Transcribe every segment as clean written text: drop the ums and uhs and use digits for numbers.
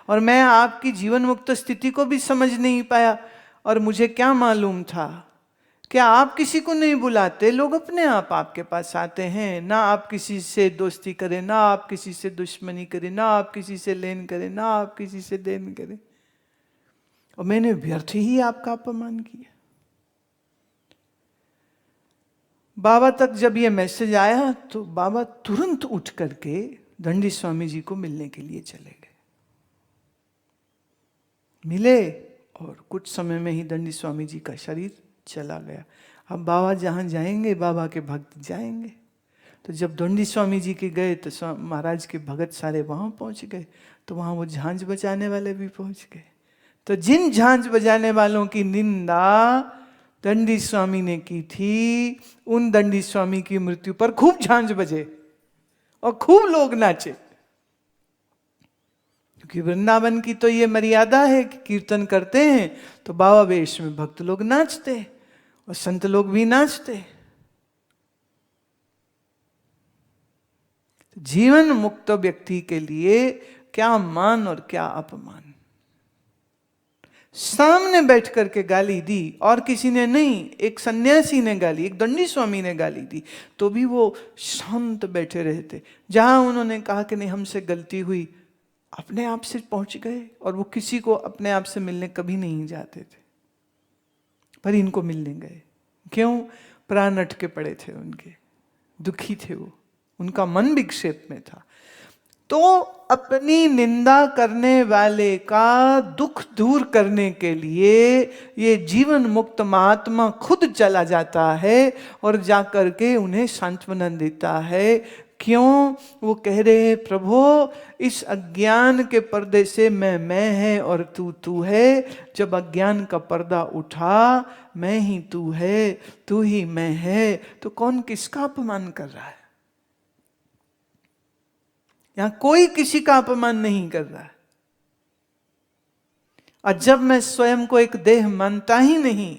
और मैं आपकी जीवन मुक्त स्थिति को भी समझ नहीं पाया। और मुझे क्या मालूम था, क्या आप किसी को नहीं बुलाते, लोग अपने आप आपके पास आते हैं। ना आप किसी से दोस्ती करें, ना आप किसी से दुश्मनी करें, ना आप किसी से लेन करें, ना आप किसी से देन करें, और मैंने व्यर्थ ही आपका अपमान किया। बाबा तक जब ये मैसेज आया तो बाबा तुरंत उठ करके दंडी स्वामी जी को मिलने के लिए चले गए। मिले और कुछ समय में ही दंडी स्वामी जी का शरीर चला गया। अब बाबा जहाँ जाएंगे बाबा के भक्त जाएंगे। तो जब दंडी स्वामी जी के गए तो महाराज के भगत सारे वहाँ पहुँच गए। तो वहाँ वो झांझ बजाने वाले भी पहुँच गए। तो जिन झांझ बजाने वालों की निंदा दंडी स्वामी ने की थी, उन दंडी स्वामी की मृत्यु पर खूब झांझ बजे और खूब लोग नाचे। क्योंकि वृंदावन की तो ये मर्यादा है कि कीर्तन करते हैं तो बाबा वेश में भक्त लोग नाचते और संत लोग भी नाचते। जीवन मुक्त व्यक्ति के लिए क्या मान और क्या अपमान। सामने बैठ करके गाली दी और किसी ने नहीं, एक सन्यासी ने गाली, एक दंडी स्वामी ने गाली दी, तो भी वो शांत बैठे रहते। जहां उन्होंने कहा कि नहीं हमसे गलती हुई, अपने आप से पहुंच गए। और वो किसी को अपने आप से मिलने कभी नहीं जाते थे, पर इनको मिलने गए। क्यों? प्राण अटके पड़े थे उनके, दुखी थे वो, उनका मन विक्षेप में था। तो अपनी निंदा करने वाले का दुख दूर करने के लिए ये जीवन मुक्त महात्मा खुद चला जाता है और जाकर के उन्हें सांत्वना देता है। क्यों? वो कह रहे हैं प्रभु इस अज्ञान के पर्दे से मैं है और तू है। जब अज्ञान का पर्दा उठा, मैं ही तू है, तू ही मैं है, तो कौन किसका अपमान कर रहा है? यहां कोई किसी का अपमान नहीं कर रहा है। और जब मैं स्वयं को एक देह मानता ही नहीं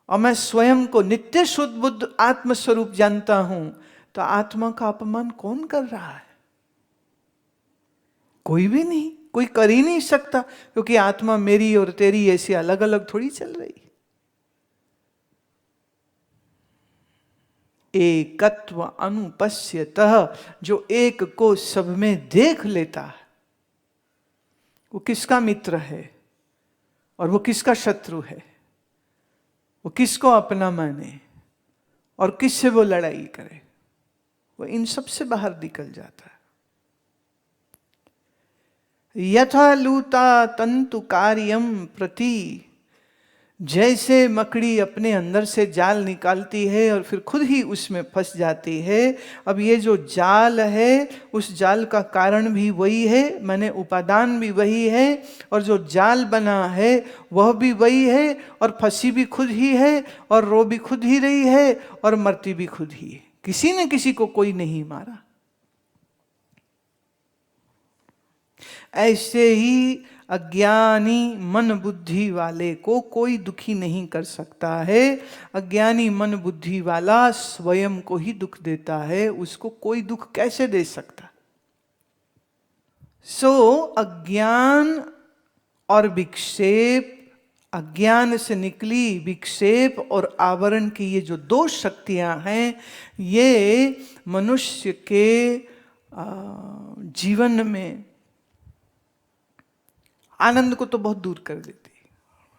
और मैं स्वयं को नित्य शुद्ध बुद्ध आत्मस्वरूप जानता हूं, तो आत्मा का अपमान कौन कर रहा है? कोई भी नहीं, कोई कर ही नहीं सकता, क्योंकि आत्मा मेरी और तेरी ऐसी अलग अलग थोड़ी चल रही। एकत्व अनुपस्यतः, जो एक को सब में देख लेता है, वो किसका मित्र है और वो किसका शत्रु है, वो किसको अपना माने और किससे वो लड़ाई करे, वो इन सब से बाहर निकल जाता है। यथा लूता तंतु कार्यम प्रति, जैसे मकड़ी अपने अंदर से जाल निकालती है और फिर खुद ही उसमें फंस जाती है। अब ये जो जाल है, उस जाल का कारण भी वही है, माने उपादान भी वही है, और जो जाल बना है वह भी वही है, और फंसी भी खुद ही है, और रो भी खुद ही रही है, और मरती भी खुद ही है। किसी ने किसी को कोई नहीं मारा। ऐसे ही अज्ञानी मन बुद्धि वाले को कोई दुखी नहीं कर सकता है। अज्ञानी मन बुद्धि वाला स्वयं को ही दुख देता है, उसको कोई दुख कैसे दे सकता? अज्ञान और विक्षेप, अज्ञान से निकली विक्षेप और आवरण की ये जो दो शक्तियां हैं, ये मनुष्य के जीवन में आनंद को तो बहुत दूर कर देती है।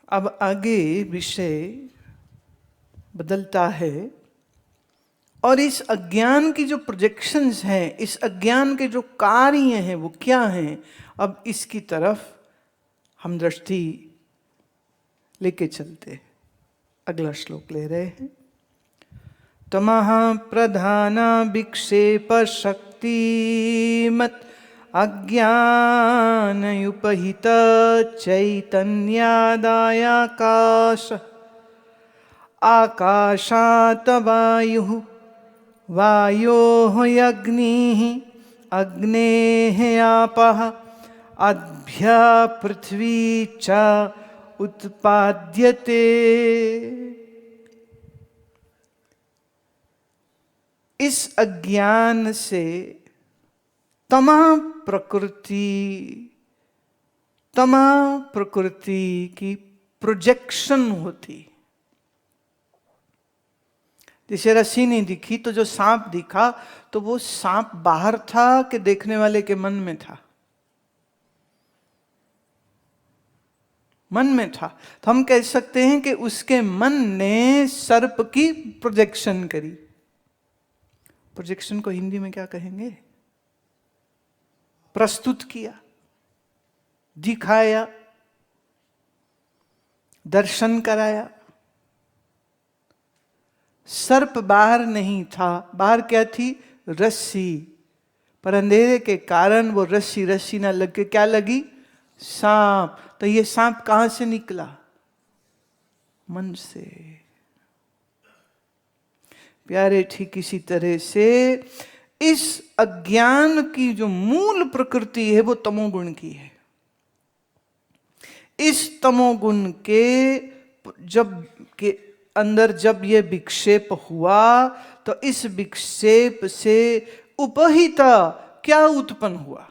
अब आगे विषय बदलता है, और इस अज्ञान की जो प्रोजेक्शंस हैं, इस अज्ञान के जो कार्य हैं, वो क्या हैं? अब इसकी तरफ हम दृष्टि लेके चलते। अगला श्लोक ले रहे हैं। तमः प्रधान विक्षेप शक्ति मत अज्ञानयुपहित चैतन्यादायाकाश आकाशात् वायुः वायोः अग्निः अग्नेः आपः अद्भ्यः पृथ्वी च उत्पाद्यते। इस अज्ञान से तमाम प्रकृति तमा प्रकृति की प्रोजेक्शन होती। जैसे रस्सी नहीं दिखी तो जो सांप दिखा, तो वो सांप बाहर था कि देखने वाले के मन में था? मन में था। तो हम कह सकते हैं कि उसके मन ने सर्प की प्रोजेक्शन करी। प्रोजेक्शन को हिंदी में क्या कहेंगे? प्रस्तुत किया, दिखाया, दर्शन कराया। सर्प बाहर नहीं था, बाहर क्या थी? रस्सी। पर अंधेरे के कारण वो रस्सी रस्सी ना लग के क्या लगी? सांप। तो ये सांप कहां से निकला? मन से। प्यारे, ठीक इसी तरह से इस अज्ञान की जो मूल प्रकृति है वो तमोगुण की है। इस तमोगुण के अंदर जब ये विक्षेप हुआ, तो इस विक्षेप से उपहिता क्या उत्पन्न हुआ?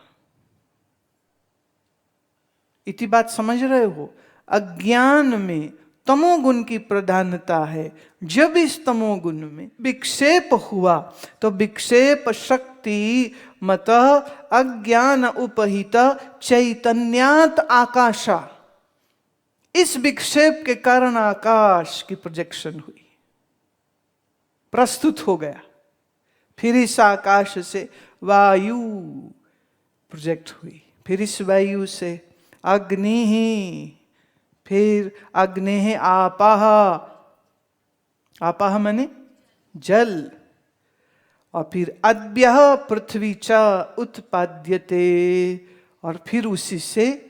इतनी बात समझ रहे हो? अज्ञान में तमोगुण की प्रधानता है। जब इस तमोगुण में विक्षेप हुआ, तो विक्षेप शक्ति मत अज्ञान उपहित चैतन्यात आकाशा। इस विक्षेप के कारण आकाश की प्रोजेक्शन हुई, प्रस्तुत हो गया। फिर इस आकाश से वायु प्रोजेक्ट हुई, फिर इस वायु से अग्नि ही, फिर अग्नि आपाह, आपाह माने जल, और फिर अद्य पृथ्वी च उत्पाद्यते, और फिर उसी से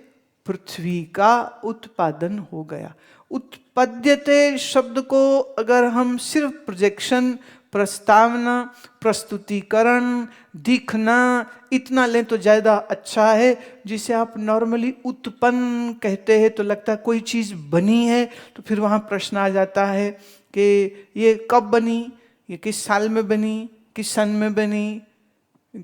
पृथ्वी का उत्पादन हो गया। उत्पद्यते शब्द को अगर हम सिर्फ प्रोजेक्शन, प्रस्तावना, प्रस्तुतिकरण, दिखना इतना लें तो ज़्यादा अच्छा है। जिसे आप नॉर्मली उत्पन्न कहते हैं तो लगता है कोई चीज़ बनी है, तो फिर वहाँ प्रश्न आ जाता है कि ये कब बनी, ये किस साल में बनी, किस सन में बनी,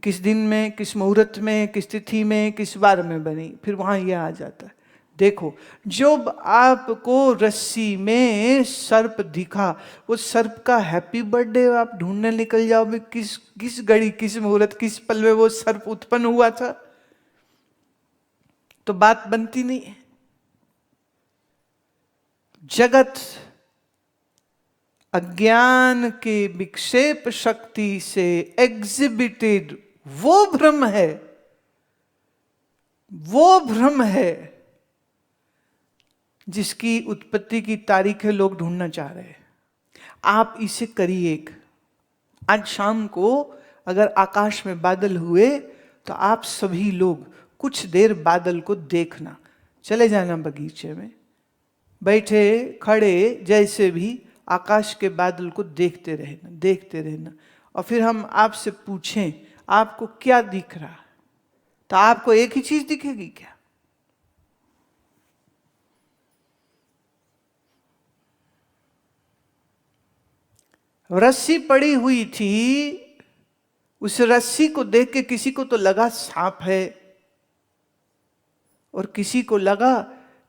किस दिन में, किस मुहूर्त में, किस तिथि में, किस वार में बनी। फिर वहाँ यह आ जाता है। देखो, जब आपको रस्सी में सर्प दिखा, वो सर्प का हैप्पी बर्थडे आप ढूंढने निकल जाओगे, किस घड़ी, किस मुहूर्त, किस पल में वो सर्प उत्पन्न हुआ था, तो बात बनती नहीं है। जगत अज्ञान के विक्षेप शक्ति से एग्जिबिटेड वो भ्रम है, वो भ्रम है जिसकी उत्पत्ति की तारीखें लोग ढूंढना चाह रहे हैं। आप इसे करिए। आज शाम को अगर आकाश में बादल हुए, तो आप सभी लोग कुछ देर बादल को देखना, चले जाना बगीचे में, बैठे खड़े जैसे भी आकाश के बादल को देखते रहना, देखते रहना। और फिर हम आपसे पूछें आपको क्या दिख रहा, तो आपको एक ही चीज दिखेगी क्या? रस्सी पड़ी हुई थी, उस रस्सी को देख के किसी को तो लगा सांप है, और किसी को लगा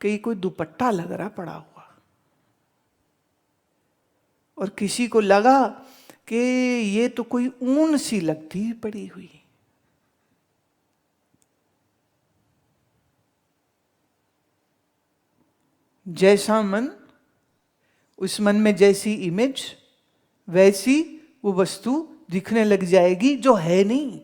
कि कोई दुपट्टा लग रहा पड़ा हुआ, और किसी को लगा कि ये तो कोई ऊन सी लगती पड़ी हुई। जैसा मन, उस मन में जैसी इमेज, वैसी वो वस्तु दिखने लग जाएगी जो है नहीं,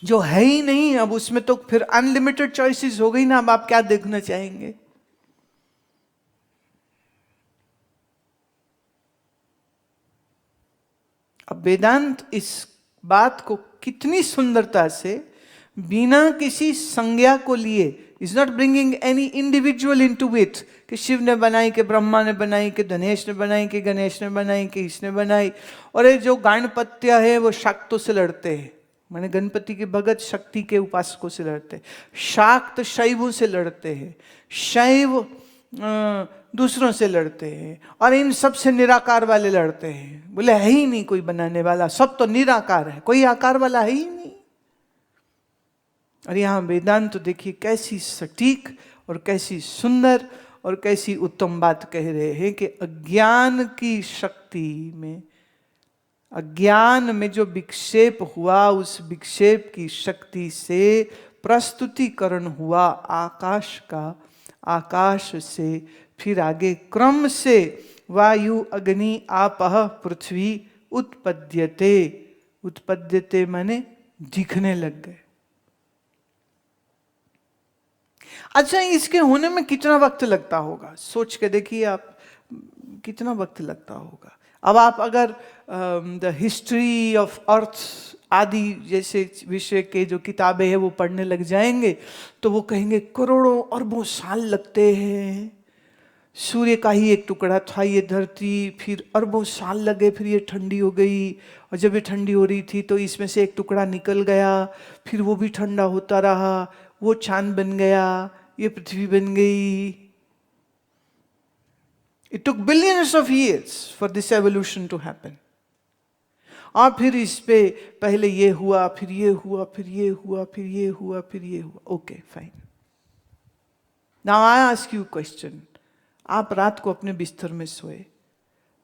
जो है ही नहीं। अब उसमें तो फिर अनलिमिटेड चॉइसेस हो गई ना, अब आप क्या देखना चाहेंगे? अब वेदांत इस बात को कितनी सुंदरता से, बिना किसी संज्ञा को लिए, is not bringing any individual into it, कि शिव ने बनाई, कि ब्रह्मा ने बनाई, कि धनेश ने बनाई, कि गणेश ने बनाई, कि इसने बनाई। और ये जो गणपत्य है वो शाक्तों से लड़ते हैं, माने गणपति के भगत शक्ति के उपासकों से लड़ते हैं, शाक्त शैवों से लड़ते हैं, शैव दूसरों से लड़ते हैं, और इन सब से निराकार वाले लड़ते हैं। बोले है ही नहीं, कोई बनाने वाला, सब तो निराकार है, कोई आकार वाला है ही नहीं। और यहाँ वेदांत तो देखिए कैसी सटीक और कैसी सुंदर और कैसी उत्तम बात कह रहे हैं कि अज्ञान की शक्ति में, अज्ञान में जो विक्षेप हुआ, उस विक्षेप की शक्ति से प्रस्तुतिकरण हुआ आकाश का, आकाश से फिर आगे क्रम से वायु अग्नि आपः पृथ्वी उत्पद्यते, उत्पद्यते माने दिखने लग गए। अच्छा, इसके होने में कितना वक्त लगता होगा, सोच के देखिए आप, कितना वक्त लगता होगा। अब आप अगर द हिस्ट्री ऑफ अर्थ आदि जैसे विषय के जो किताबें हैं वो पढ़ने लग जाएंगे तो वो कहेंगे करोड़ों अरबों साल लगते हैं। सूर्य का ही एक टुकड़ा था ये धरती, फिर अरबों साल लगे, फिर ये ठंडी हो गई, और जब ये ठंडी हो रही थी तो इसमें से एक टुकड़ा निकल गया, फिर वो भी ठंडा होता रहा, वो चांद बन गया, ये पृथ्वी बन गई। It took billions of years for this evolution to happen. और फिर इस पे पहले ये हुआ, फिर ये हुआ, फिर ये हुआ, फिर ये हुआ, फिर ये हुआ। Okay fine. Now I ask you question. आप रात को अपने बिस्तर में सोए,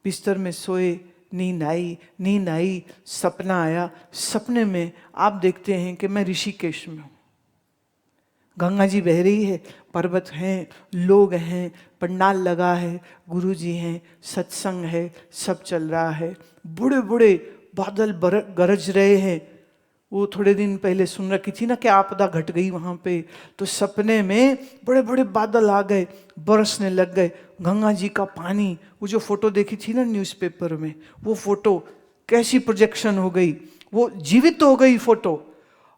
बिस्तर में सोए, नींद आई, नींद आई, सपना आया, सपने में आप देखते हैं कि मैं ऋषिकेश में हूँ, गंगा जी बह रही है, पर्वत हैं, लोग हैं, पंडाल लगा है, गुरुजी हैं, सत्संग है, सब चल रहा है, बड़े बड़े बादल गरज रहे हैं। वो थोड़े दिन पहले सुन रखी थी ना कि आपदा घट गई वहाँ पे, तो सपने में बड़े बड़े बादल आ गए, बरसने लग गए, गंगा जी का पानी, वो जो फोटो देखी थी ना न्यूज़पेपर में, वो फोटो कैसी प्रोजेक्शन हो गई, वो जीवित हो गई फोटो,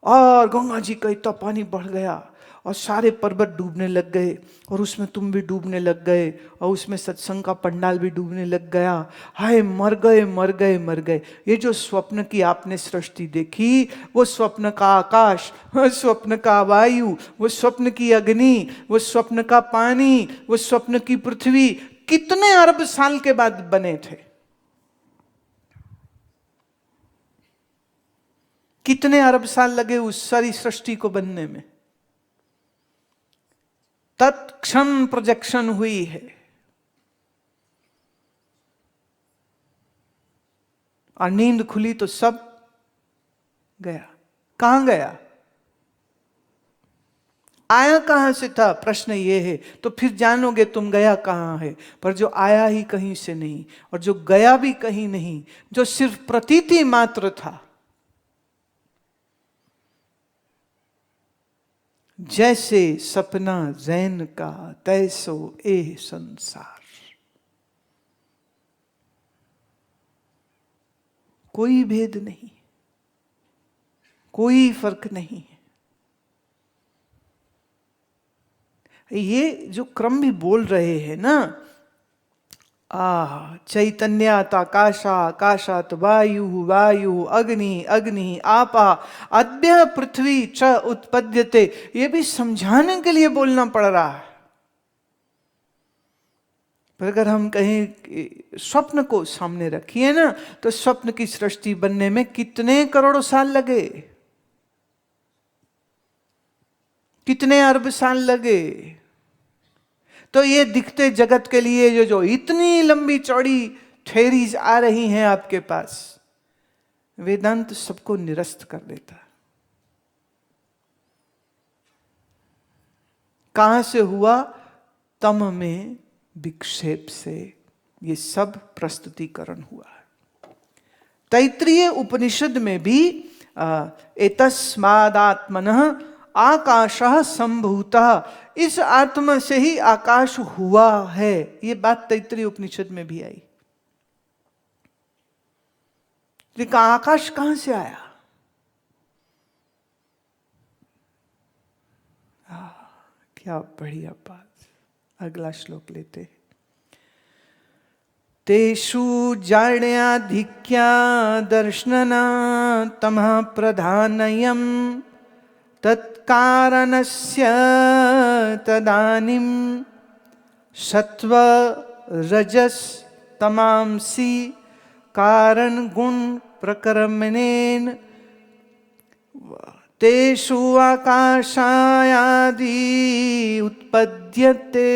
और गंगा जी का इतना पानी बढ़ गया और सारे पर्वत डूबने लग गए, और उसमें तुम भी डूबने लग गए, और उसमें सत्संग का पंडाल भी डूबने लग गया। हाय मर गए, मर गए, मर गए। ये जो स्वप्न की आपने सृष्टि देखी, वो स्वप्न का आकाश, वो स्वप्न का वायु, वो स्वप्न की अग्नि, वो स्वप्न का पानी, वो स्वप्न की पृथ्वी कितने अरब साल के बाद बने थे? कितने अरब साल लगे उस सारी सृष्टि को बनने में? तत्क्षण प्रोजेक्शन हुई है, और नींद खुली तो सब गया। कहां गया? आया कहां से था, प्रश्न ये है। तो फिर जानोगे तुम गया कहां है। पर जो आया ही कहीं से नहीं, और जो गया भी कहीं नहीं, जो सिर्फ प्रतीति मात्र था, जैसे सपना जैन का तैसो ए संसार। कोई भेद नहीं, कोई फर्क नहीं है। ये जो क्रम भी बोल रहे हैं ना, चैतन्यात आकाशा, आकाशात वायु, वायु अग्नि, अग्नि आपा, अद्य पृथ्वी च उत्पद्यते, ये भी समझाने के लिए बोलना पड़ रहा है। पर अगर हम कहें स्वप्न को सामने रखिए ना, तो स्वप्न की सृष्टि बनने में कितने करोड़ों साल लगे, कितने अरब साल लगे। तो ये दिखते जगत के लिए जो इतनी लंबी चौड़ी थ्योरीज आ रही हैं आपके पास, वेदांत सबको निरस्त कर देता है। कहां से हुआ? तम में विक्षेप से ये सब प्रस्तुतिकरण हुआ है। तैत्रीय उपनिषद में भी एतस्मादात्मनः आकाशः संभूतः, इस आत्मा से ही आकाश हुआ है, ये बात तैत्रीय उपनिषद में भी आई। लेकिन आकाश कहां से आया? क्या बढ़िया बात। अगला श्लोक लेते। तेषु जाड्याधिक्या दर्शनना तमः प्रधानयम् तत्कारणस्य तदानीं सत्व रजस तमांसि कारण गुण प्रकर्मणेन। तेषु आकाशायादि उत्पद्यते।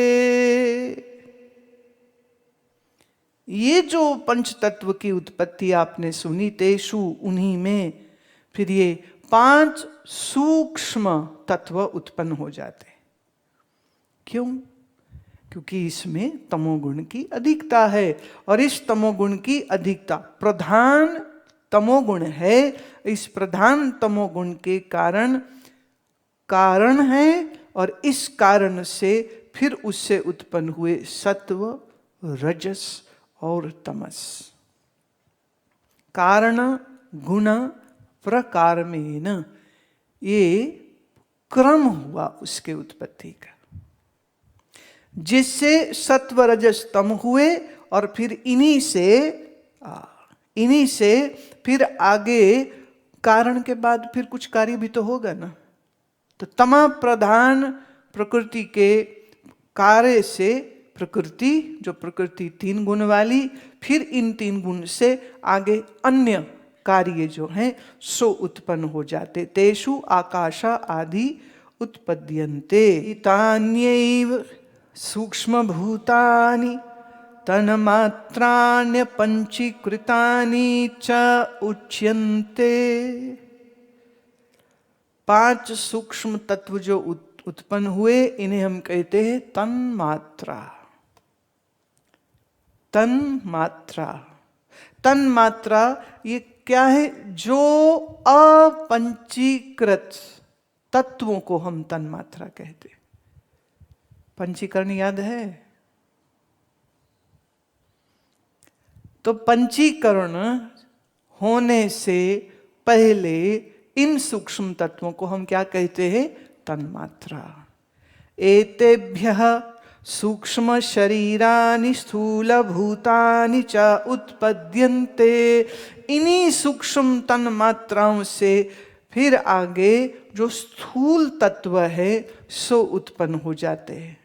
ये जो पंच तत्व की उत्पत्ति आपने सुनी, तेषु उन्हीं में, फिर ये 5 सूक्ष्म तत्व उत्पन्न हो जाते। क्यों? क्योंकि इसमें तमोगुण की अधिकता है, और इस तमोगुण की अधिकता प्रधान तमोगुण है। इस प्रधान तमोगुण के कारण है, और इस कारण से फिर उससे उत्पन्न हुए सत्व, रजस और तमस। कारण गुण प्रकारमेन, ये क्रम हुआ उसके उत्पत्ति का, जिससे सत्व रजस तम हुए, और फिर इन्हीं से फिर आगे कारण के बाद फिर कुछ कार्य भी तो होगा ना। तो तमा प्रधान प्रकृति के कार्य से प्रकृति, जो प्रकृति 3 गुण वाली, फिर इन 3 गुण से आगे अन्य कार्य जो हैं सो उत्पन्न हो जाते। तेषु आकाशा आदि उत्पद्यन्ते। तान्यैव सूक्ष्म भूतानि तन्मात्राण्य पंचीकृतानि च उच्यन्ते। 5 सूक्ष्म तत्व जो उत्पन्न हुए, इन्हें हम कहते हैं तन्मात्रा। तन्मात्रा, तन्मात्रा ये क्या है? जो अपंचीकृत तत्वों को हम तन्मात्रा कहते हैं। पंचीकरण याद है? तो पंचीकरण होने से पहले इन सूक्ष्म तत्वों को हम क्या कहते हैं? तन्मात्रा। एतेभ्यः सूक्ष्म शरीरानि स्थूल भूतानि च उत्पद्यन्ते। इन्हीं सूक्ष्म तन्मात्राओं से फिर आगे जो स्थूल तत्व है सो उत्पन्न हो जाते हैं।